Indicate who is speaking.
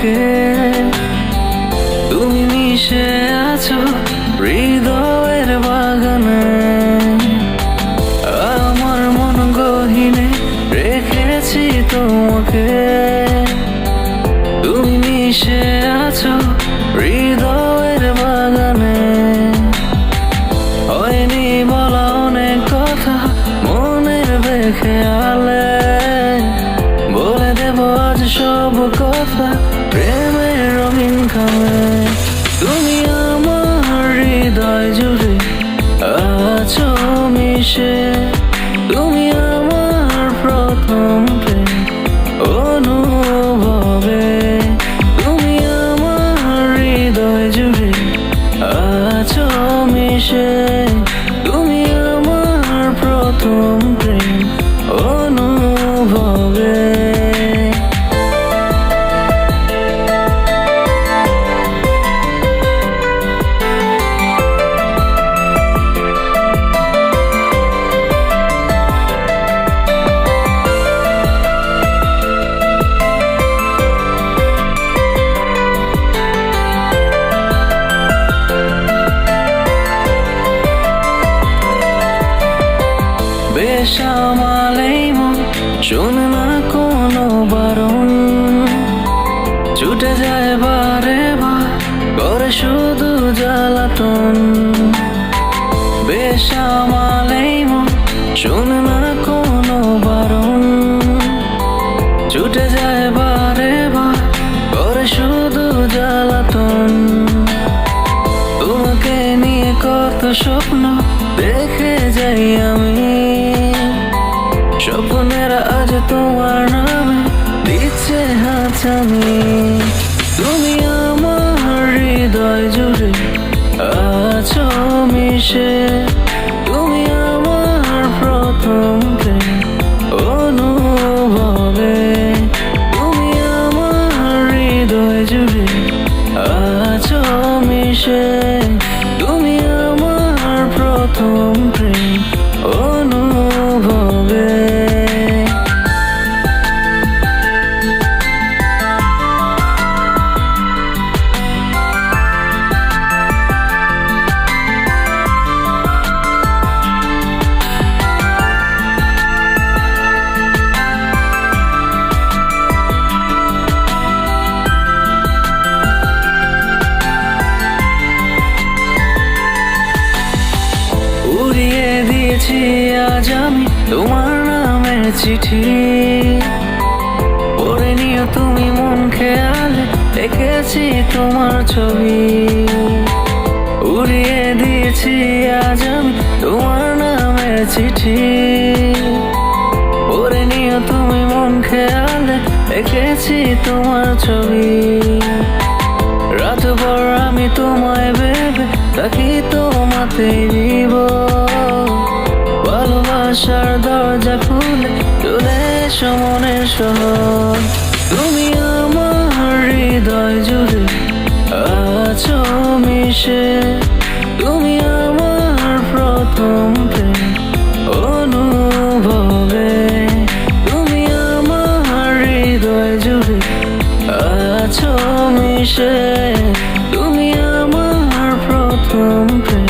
Speaker 1: তোমাকে, তুমি মিশে আছো হৃদয়ের বাগানে। আমার মন গহীনে রেখেছি তোমাকে, তুমি মিশে আছো হৃদয়ের বাগানে। হয়নি বলা অনেক কথা মনের বেখেয়ালে, বলে দেব আজ সব কথা প্রেমের রঙিন খামে। তুমি আমার হৃদয় জুড়ে আছো মিশে, তুমি আমার প্রথম প্রেম অনুভবে। তুমি আমার হৃদয় জুড়ে আছো মিশে, তুমি আমার প্রথম প্রেম অনুভবে। বেসামালেই মন শোনে না কোনো বারণ, ছুটে যায় বারে বার করে শুধু জ্বালাতন। বেসামালেই মন শোনে না কোনো বারণ, ছুটে যায় বারে বার করে শুধু জ্বালাতন। তোমাকে নিয়ে কত স্বপ্ন দেখে যাই আমি, স্বপ্নের আজ তোমার নামে দিচ্ছে হাতছানি। তুমি আমার হৃদয় জুড়ে আছো মিশে, তুমি আমার প্রথম প্রেম অনুভবে। তুমি আমার হৃদয় জুড়ে আছো মিশে, তুমি আমার প্রথম প্রেম অনুভবে। উড়িয়ে দিয়েছি আজ আমি তোমার নামের চিঠি, পড়ে নিও তুমি মন খেয়ালে দেখেছি তোমার ছবি। উড়িয়ে দিয়েছি আজ আমি তোমার নামের চিঠি, পড়ে নিও তুমি মন খেয়ালে দেখেছি তোমার ছবি। রাতভর আমি তোমায় ভেবে থাকি তোমাতেই দিব, ভালোবাসার দরজা খুলে চলে এসো মনের শহর। তুমি আমার হৃদয় জুড়ে আছো মিশে, তুমি আমার প্রথম প্রেম অনুভবে। তুমি আমার হৃদয় জুড়ে আছো মিশে, তুমি আমার প্রথম প্রেম